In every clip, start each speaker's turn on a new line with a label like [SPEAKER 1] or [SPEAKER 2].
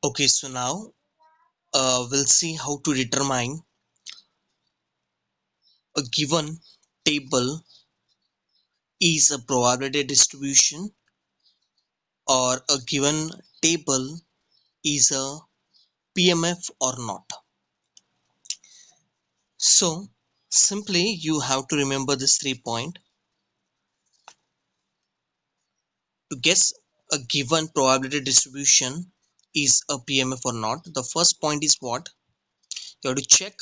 [SPEAKER 1] Okay, so now we'll see how to determine a given table is a probability distribution or a given table is a PMF or not. So simply you have to remember this 3 point to guess a given probability distribution is a PMF or not. The first point is what? You have to check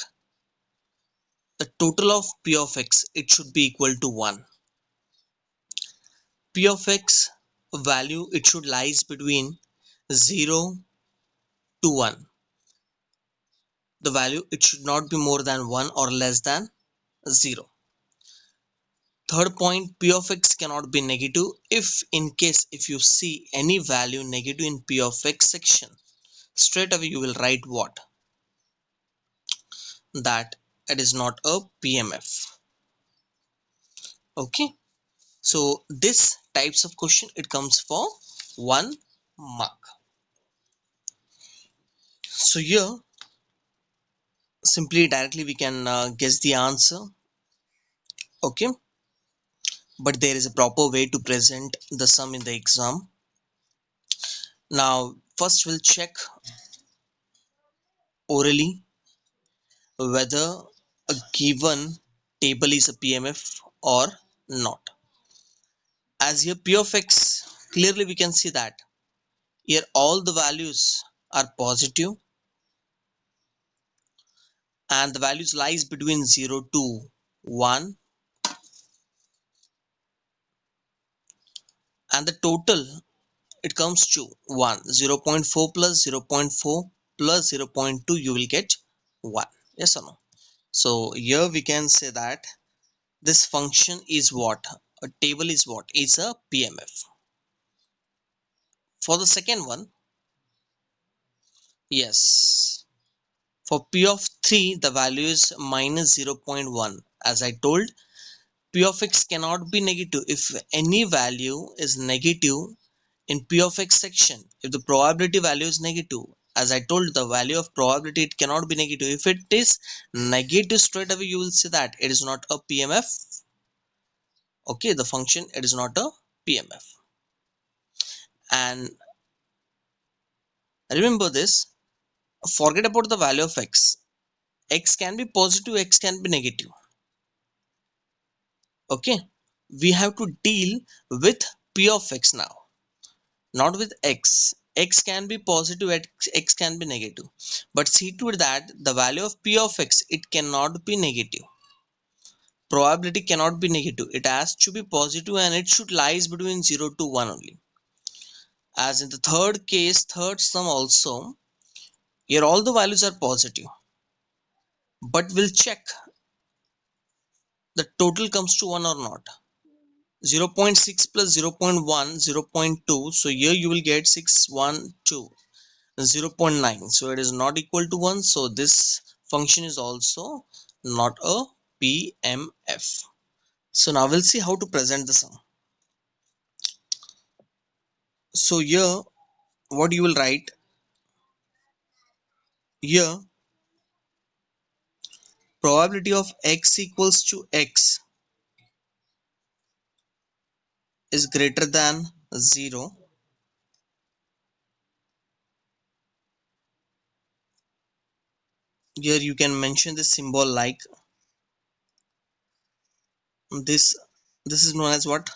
[SPEAKER 1] the total of P of X. It should be equal to 1. P of X value, it should lies between 0 to 1. The value, it should not be more than 1 or less than 0. Third point, P of X cannot be negative. If in case if you see any value negative in P of X section, straight away you will write what? That it is not a PMF. Okay. So this types of question, it comes for 1 mark. So here simply directly we can guess the answer. Okay, but there is a proper way to present the sum in the exam. Now first we'll check orally whether a given table is a PMF or not. As here P of X, clearly we can see that here all the values are positive and the values lies between 0 to 1, and the total, it comes to 1. 0.4 plus 0.4 plus 0.2, you will get 1. Yes or no? So here we can say that this function is what? A table is what? Is a PMF. For the second one, yes. For P of 3, the value is minus 0.1. As I told, P of X cannot be negative. If any value is negative in P of X section, if the probability value is negative, as I told, the value of probability, it cannot be negative. If it is negative, straight away you will see that it is not a PMF. Okay, the function, it is not a PMF. And remember this, forget about the value of X. X can be positive, X can be negative. Okay, we have to deal with P of X now, not with X. X can be positive, X can be negative, but see to it that the value of P of X, it cannot be negative. Probability cannot be negative, it has to be positive and it should lies between 0 to 1 only. As in the third case, third sum also, here all the values are positive, but we'll check the total comes to 1 or not. 0.6 plus 0.1, 0.2, so here you will get 6, 1, 2, 0.9, so it is not equal to 1, so this function is also not a PMF. So now we'll see how to present the sum. So here what you will write, here probability of X equals to X is greater than 0. Here you can mention the symbol like this. This is known as what?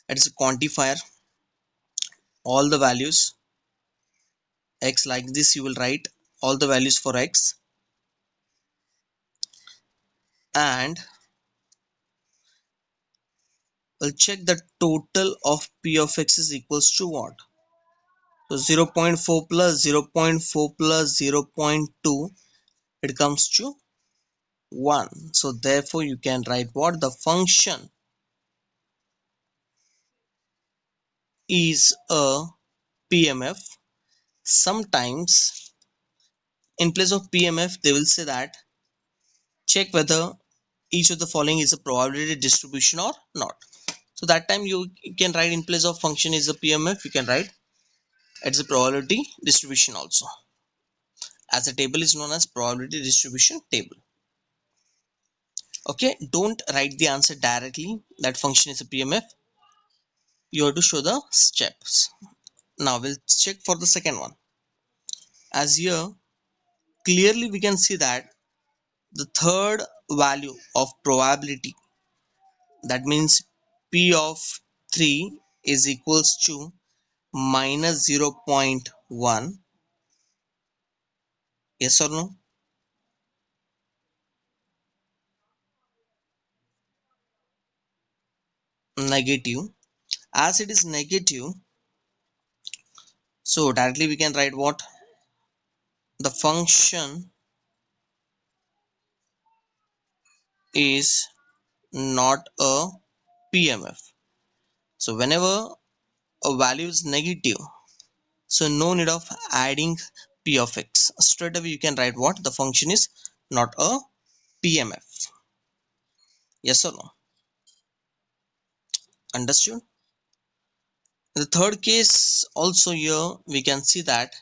[SPEAKER 1] It is a quantifier. All the values X, like this you will write all the values for X, and we'll check the total of P of X is equals to what? So 0.4 plus 0.4 plus 0.2, it comes to 1. So therefore you can write what? The function is a PMF. Sometimes in place of PMF they will say that check whether each of the following is a probability distribution or not. So that time you can write in place of function is a PMF, you can write it's a probability distribution also. as a table is known as probability distribution table. Okay, don't write the answer directly that function is a PMF. You have to show the steps. Now we'll check for the second one. As here clearly we can see that the third value of probability, that means P of 3 is equals to minus 0.1. Yes or no? Negative. As it is negative, so directly we can write what? The function is not a PMF. So whenever a value is negative, so no need of adding P of x. Straight away you can write what? The function is not a PMF. Yes or no? Understood? In the third case also here we can see that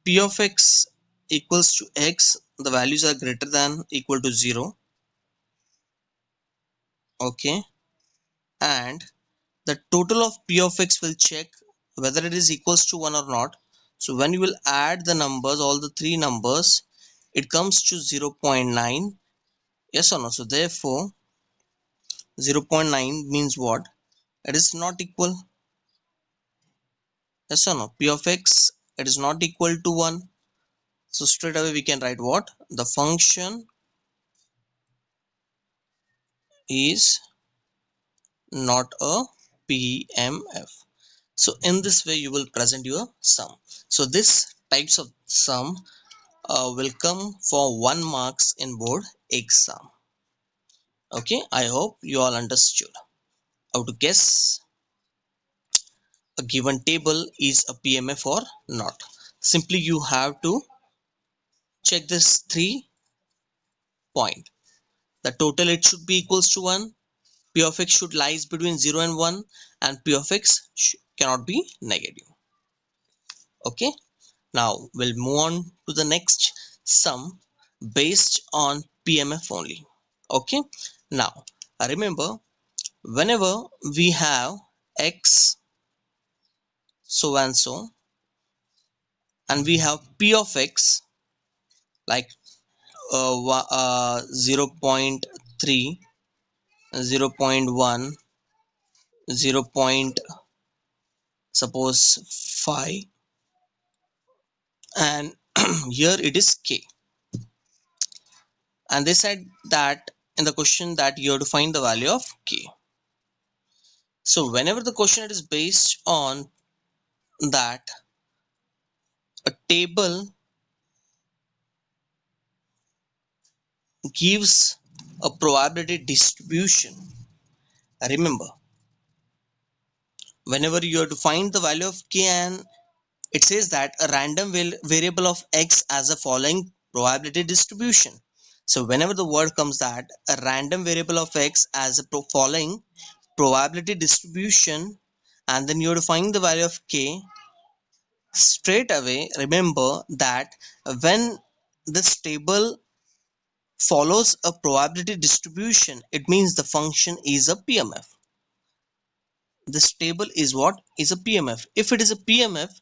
[SPEAKER 1] P of x equals to x, the values are greater than equal to 0. Okay, and the total of P of x will check whether it is equals to 1 or not. So when you will add the numbers, all the three numbers, it comes to 0.9. Yes or no? So therefore 0.9 means what? It is not equal. Yes or no? P of x, it is not equal to 1. So straight away we can write what? The function is not a PMF. So in this way you will present your sum. So this types of sum will come for 1 marks in board exam. Okay, I hope you all understood how to guess a given table is a PMF or not. Simply you have to check this 3 point. The total it should be equals to 1. P of x should lies between 0 and 1, and P of x cannot be negative. Okay, now we'll move on to the next sum based on PMF only. Okay, now remember, whenever we have x so and so, and we have P of x like 0.3, 0.1, 0. Suppose 5, and here it is k, and they said that in the question that you have to find the value of k. So whenever the question it is based on that a table gives a probability distribution, remember, whenever you have to find the value of k, and it says that a random variable of x as a following probability distribution. So whenever the word comes that a random variable of x as a following probability distribution, and then you have to find the value of k, straight away remember that when this table follows a probability distribution, it means the function is a PMF. This table is what? Is a PMF. If it is a PMF,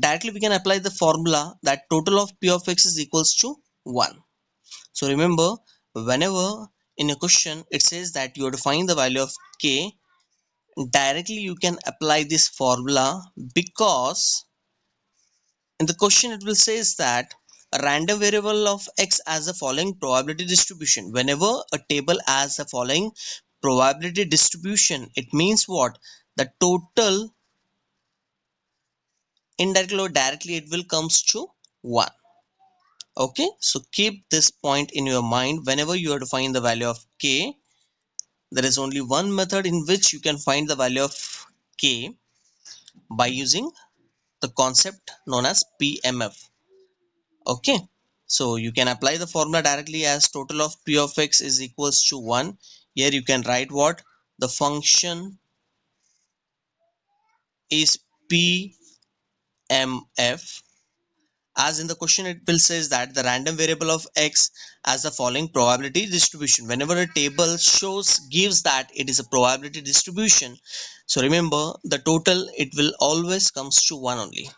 [SPEAKER 1] directly we can apply the formula that total of P of x is equals to 1. So remember, whenever in a question it says that you have to find the value of k, directly you can apply this formula, because in the question it will says that a random variable of x as the following probability distribution. Whenever a table has the following probability distribution, it means what? The total indirectly or directly it will comes to 1. Okay, so keep this point in your mind. Whenever you have to find the value of k, there is only one method in which you can find the value of k, by using the concept known as PMF. Okay, so you can apply the formula directly as total of P of x is equals to 1. Here you can write what? The function is PMF. As in the question it will says that the random variable of x as the following probability distribution. Whenever a table shows gives that it is a probability distribution, so remember the total it will always comes to 1 only.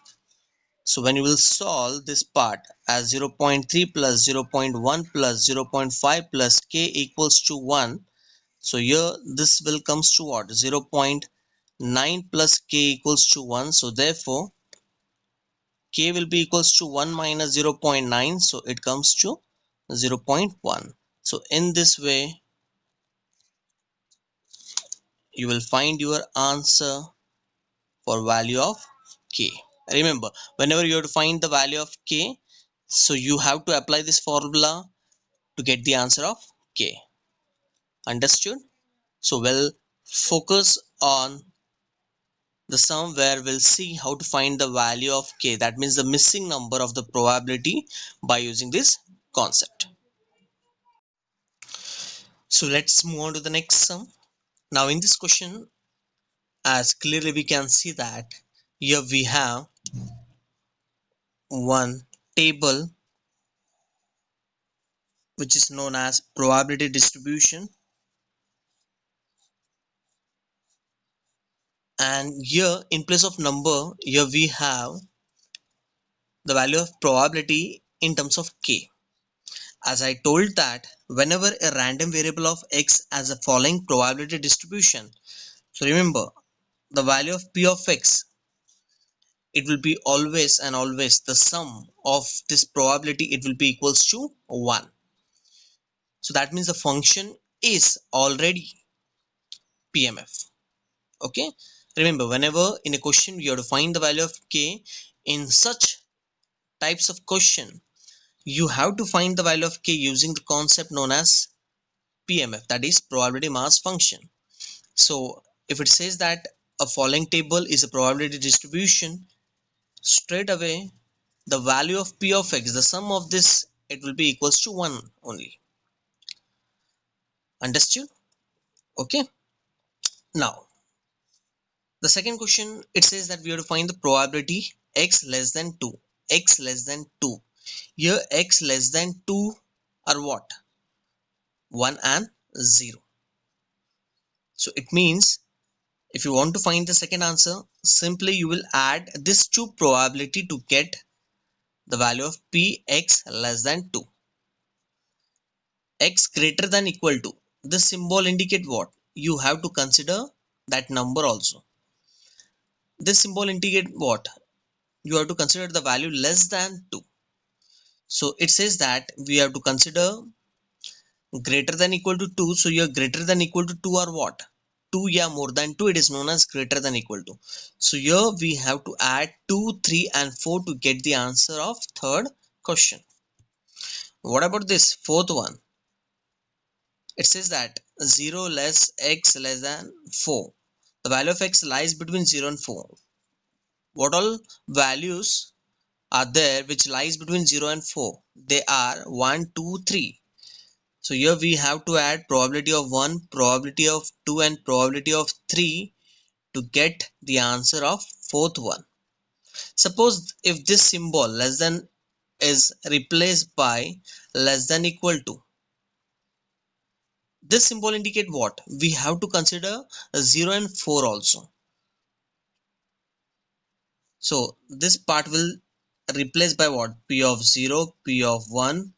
[SPEAKER 1] So when you will solve this part as 0.3 plus 0.1 plus 0.5 plus k equals to 1, so here this will comes to what? 0.9 plus k equals to 1. So therefore k will be equals to 1 minus 0.9, so it comes to 0.1. So in this way you will find your answer for value of k. Remember, whenever you have to find the value of k, so you have to apply this formula to get the answer of k. Understood? So we'll focus on the sum where we'll see how to find the value of k, that means the missing number of the probability, by using this concept. So let's move on to the next sum. Now in this question, as clearly we can see that here we have one table which is known as probability distribution, and here in place of number here we have the value of probability in terms of k. As I told that whenever a random variable of x has a following probability distribution, so remember the value of p of x, it will be always and always the sum of this probability, it will be equals to 1. So that means the function is already PMF. Okay, remember whenever in a question you have to find the value of k, in such types of question you have to find the value of k using the concept known as PMF, that is probability mass function. So if it says that a following table is a probability distribution, straight away the value of p of x, the sum of this, it will be equals to 1 only. Understood? Okay, now the second question it says that we have to find the probability x less than 2, x less than 2. Here x less than 2 are what? 1 and 0. So it means if you want to find the second answer, simply you will add this two probability to get the value of p x less than 2. X greater than equal to, this symbol indicate what? You have to consider that number also. This symbol indicate what? You have to consider the value less than 2. So it says that we have to consider greater than equal to 2. So your greater than equal to 2 are what? 2, yeah, more than 2, it is known as greater than equal to. So here we have to add 2, 3 and 4 to get the answer of third question. What about this fourth one? It says that 0 less x less than 4. The value of x lies between 0 and 4. What all values are there which lies between 0 and 4? They are 1, 2, 3. So here we have to add probability of 1, probability of 2 and probability of 3 to get the answer of fourth one. Suppose if this symbol less than is replaced by less than equal to, this symbol indicate what? We have to consider 0 and 4 also. So this part will replace by what? P of 0, P of 1,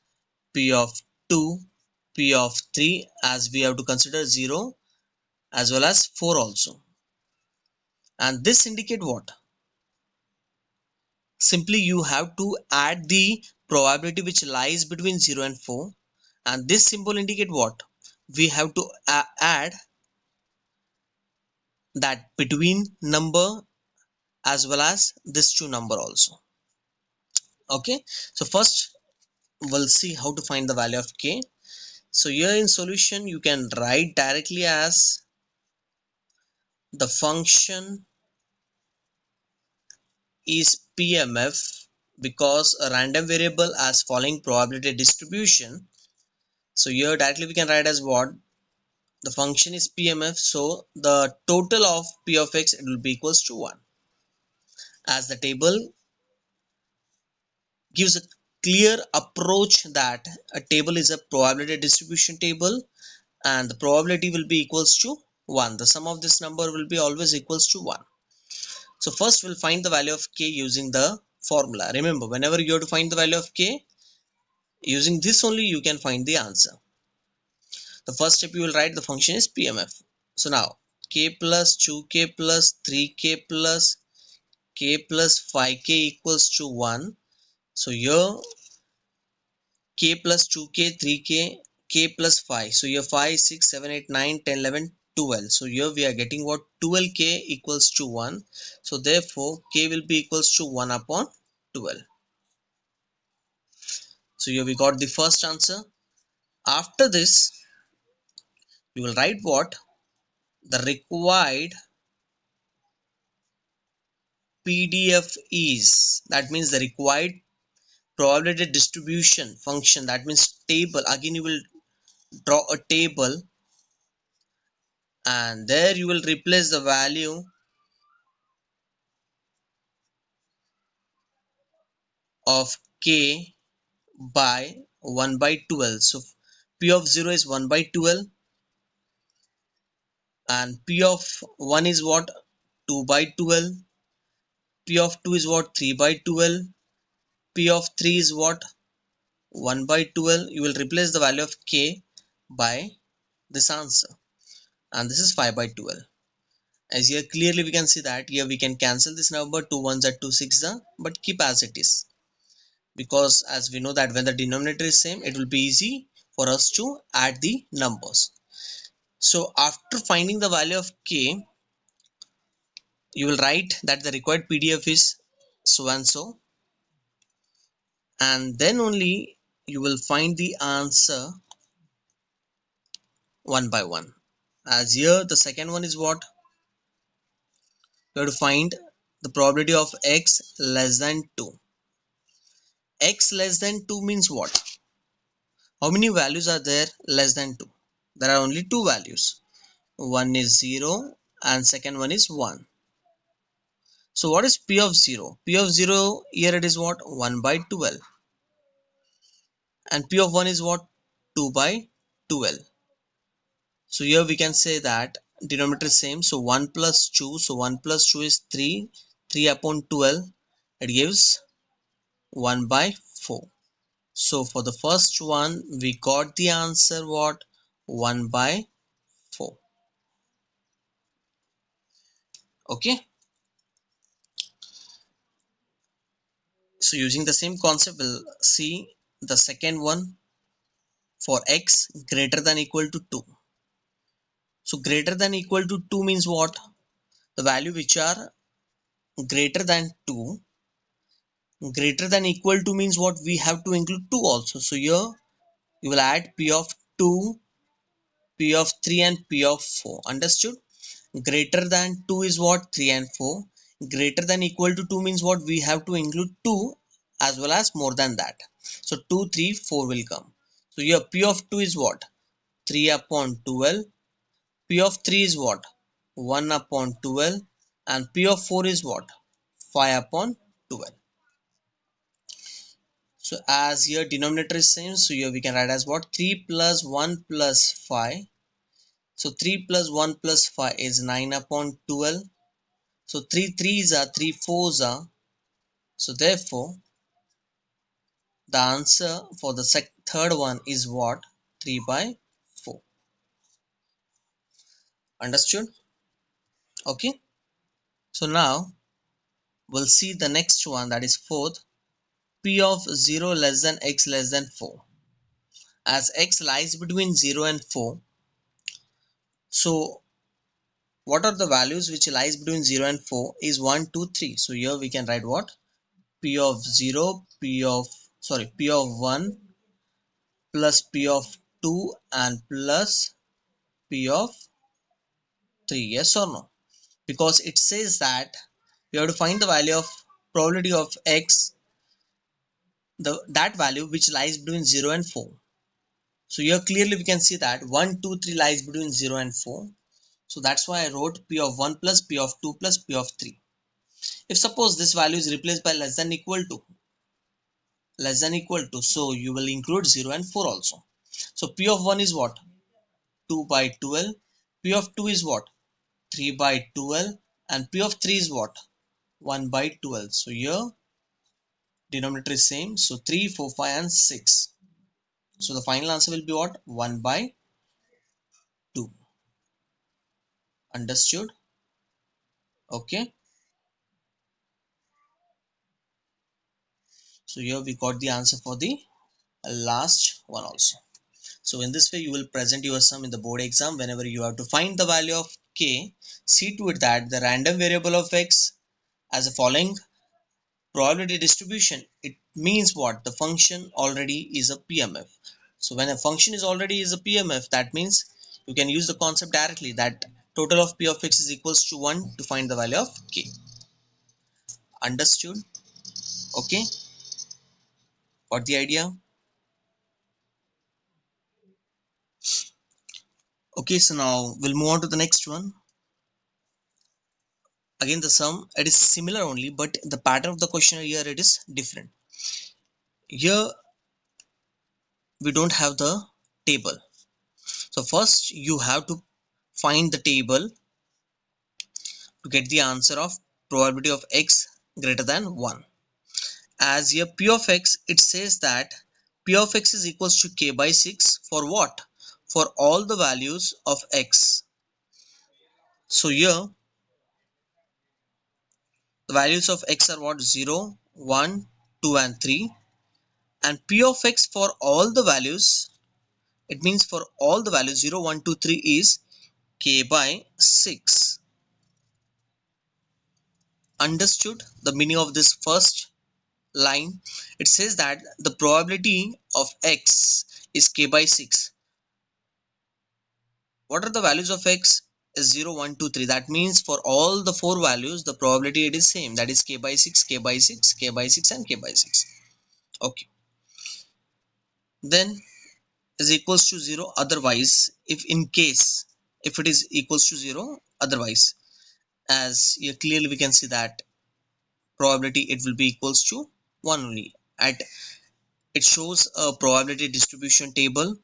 [SPEAKER 1] P of 2, P of 3, as we have to consider 0 as well as 4 also. And this indicate what? Simply you have to add the probability which lies between 0 and 4, and this symbol indicate what? We have to add that between number as well as this two number also. Okay, so first we'll see how to find the value of k. So here in solution you can write directly as the function is PMF because a random variable as following probability distribution. So here directly we can write as what? The function is PMF, so the total of p of x, it will be equals to 1. as the table gives a clear approach that a table is a probability distribution table, and the probability will be equals to 1. The sum of this number will be always equals to 1. So first we'll find the value of k using the formula. Remember, whenever you have to find the value of k, using this only you can find the answer. The first step, you will write the function is PMF. So now k plus 2k plus 3k plus k plus 5k equals to 1. So here k plus 2k 3k k plus 5. So here 5 6 7 8 9 10 11 12. So here we are getting what 12k equals to 1. So therefore k will be equals to 1 upon 12. So here we got the first answer. After this, you will write what the required PDF is. That means the required probability distribution function. That means table. Again, you will draw a table, and there you will replace the value of k by 1 by 12. So P of 0 is 1 by 12, and P of 1 is what 2 by 12. P of 2 is what 3 by 12. P of 3 is what 1 by 12. You will replace the value of k by this answer, and this is 5 by 12. As here clearly we can see that here we can cancel this number, 2 ones are 2 6 are, but keep as it is, because as we know that when the denominator is same, it will be easy for us to add the numbers. So after finding the value of k, you will write that the required PDF is so and so, and then only you will find the answer one by one. As here the second one is what you have to find the probability of x less than 2. X less than 2 means what? How many values are there less than 2? There are only two values. One is 0 and second one is 1. So what is P of 0? P of 0 here it is what? 1 by 12. And P of 1 is what? 2 by 12. So here we can say that denominator is same. So 1 plus 2. So 1 plus 2 is 3. 3 upon 12. It gives 1 by 4. So for the first one, we got the answer what? 1 by 4. Okay. So using the same concept, we'll see the second one for x greater than equal to 2. So greater than equal to 2 means what? The value which are greater than 2. Greater than equal to means what? We have to include 2 also. So here you will add P of 2, P of 3 and P of 4. Understood? Greater than 2 is what? 3 and 4. Greater than equal to 2 means what? We have to include 2 as well as more than that. So 2, 3, 4 will come. So here P of 2 is what? 3 upon 12. P of 3 is what? 1 upon 12. And P of 4 is what? 5 upon 12. So as here denominator is same, so here we can write as what? 3 plus 1 plus 5. So 3 plus 1 plus 5 is 9 upon 12. So 3 threes are 3 fours are. So therefore the answer for the third one is what? 3 by 4. Understood? Okay. So now we'll see the next one, that is fourth. P of 0 less than x less than 4. As x lies between 0 and 4. So what are the values which lies between 0 and 4 is 1, 2, 3. So here we can write what? P of 0, P of 1 plus P of 2 and plus P of 3. Yes or no? Because it says that we have to find the value of probability of x, that value which lies between 0 and 4. So here clearly we can see that 1, 2, 3 lies between 0 and 4. So that's why I wrote P of 1 plus P of 2 plus P of 3. If suppose this value is replaced by less than equal to, so you will include 0 and 4 also. So P of 1 is what? 2 by 12. P of 2 is what? 3 by 12. And P of 3 is what? 1 by 12. So here denominator is same. So 3, 4, 5 and 6. So the final answer will be what? 1 by 2. Understood? Okay. So here we got the answer for the last one also. So in this way you will present your sum in the board exam. Whenever you have to find the value of k, see to it that the random variable of x as a following probability distribution. It means what? The function already is a PMF. So when a function is already is a PMF, that means you can use the concept directly that total of p of x is equals to 1 to find the value of k. Understood? Okay, got the idea? Okay, so now we'll move on to the next one. Again the sum, it is similar only, but the pattern of the question here it is different. Here we don't have the table. So first you have to find the table to get the answer of probability of x greater than 1. As here p of x, it says that p of x is equals to k by 6 for what? For all the values of x. So here the values of x are what? 0, 1, 2 and 3, and p of x for all the values, it means for all the values 0, 1, 2, 3 is k by 6. Understood the meaning of this first line? It says that the probability of x is k by 6. What are the values of x? Is 0, 1, 2, 3. That means for all the four values the probability it is same, that is k by 6, k by 6, k by 6 and k by 6. Okay, then is equals to 0 otherwise, if in case if it is equals to 0 otherwise, as here clearly we can see that probability it will be equals to 1 only. At it shows a probability distribution table.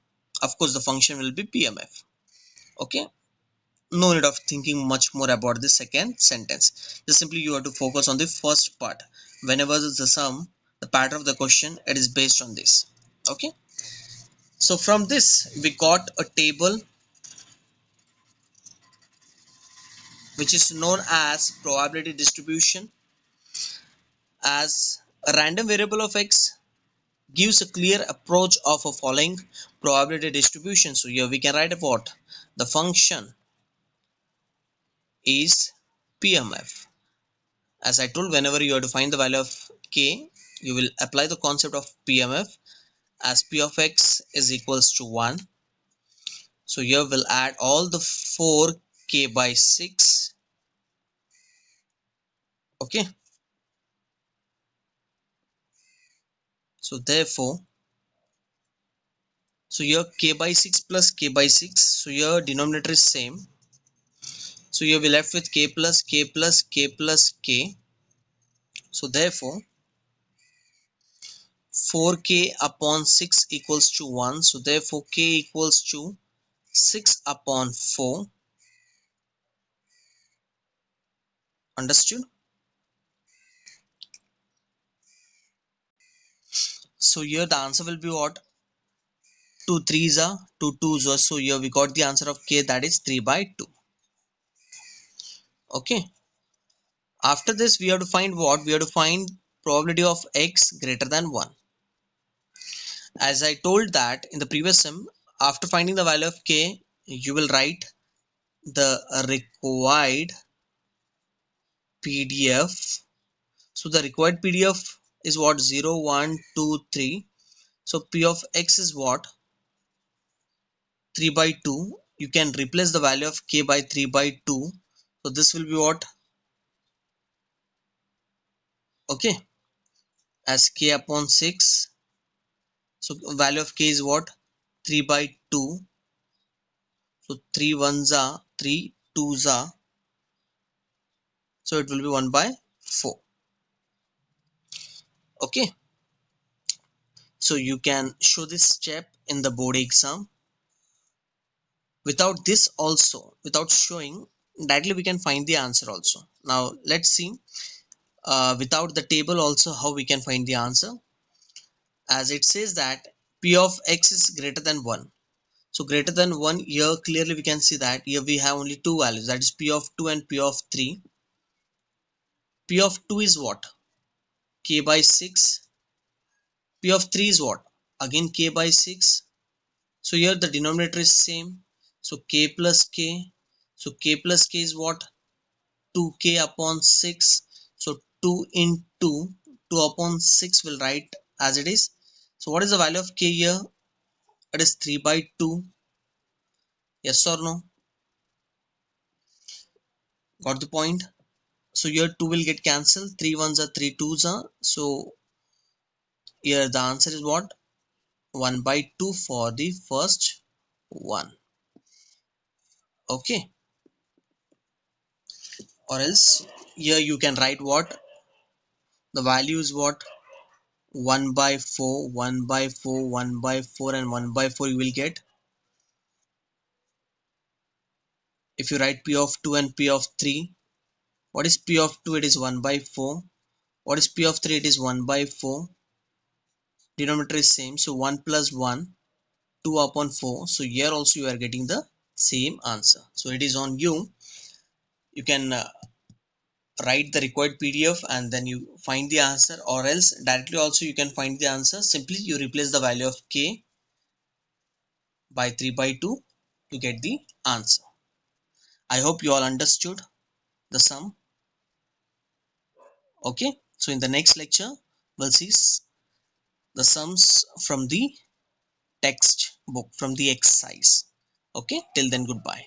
[SPEAKER 1] Of course the function will be PMF. Okay, no need of thinking much more about the second sentence. Just simply you have to focus on the first part. Whenever the sum, the pattern of the question, it is based on this. Okay, so from this we got a table which is known as probability distribution. As a random variable of x gives a clear approach of a following probability distribution. So here we can write about the function is PMF. As I told, whenever you have to find the value of k, you will apply the concept of PMF. As p of x is equals to 1, so here we'll add all the 4 k by 6. Okay, so therefore, so here k by 6 plus k by 6, so here denominator is same, so here we left with k plus k plus k plus k. So therefore 4k upon 6 equals to 1, so therefore k equals to 6 upon 4. Understood? So here the answer will be what? 2 3s are 2 2s are, so here we got the answer of k, that is 3 by 2. Okay, after this we have to find what? We have to find probability of x greater than 1. As I told that in the previous sim, after finding the value of k, you will write the required PDF. So the required PDF is what? 0 1 2 3. So p of x is what? 3 by 2. You can replace the value of k by 3 by 2. So this will be what? Okay, as k upon 6. So value of k is what? 3 by 2. So 3 1s are 3 2s are, so it will be 1 by 4. Okay, so you can show this step in the board exam. Without this also, without showing, directly we can find the answer also. Now let's see, without the table also, how we can find the answer. As it says that p of x is greater than 1. So greater than 1, here clearly we can see that here we have only two values, that is p of 2 and p of 3. P of 2 is what? K by 6. P of 3 is what? Again k by 6. So here the denominator is same. So k plus k. So k plus k is what? 2k upon 6. So 2 into 2 upon 6 will write as it is. So what is the value of k here? It is 3 by 2. Yes or no? Got the point? So here 2 will get cancelled. 3 ones are 3 twos are. So here the answer is what? 1 by 2 for the first one. Okay. Or else here you can write what? The value is what? 1 by 4, 1 by 4, 1 by 4 and 1 by 4 you will get. If you write p of 2 and p of 3, what is p of 2? It is 1 by 4. What is p of 3? It is 1 by 4. Denominator is same. So 1 plus 1, 2 upon 4. So here also you are getting the same answer. So it is on you. You can write the required PDF and then you find the answer, or else directly also you can find the answer. Simply you replace the value of k by 3 by 2 to get the answer. I hope you all understood the sum. Okay, so in the next lecture we'll see the sums from the text book, from the exercise. Okay, till then, goodbye.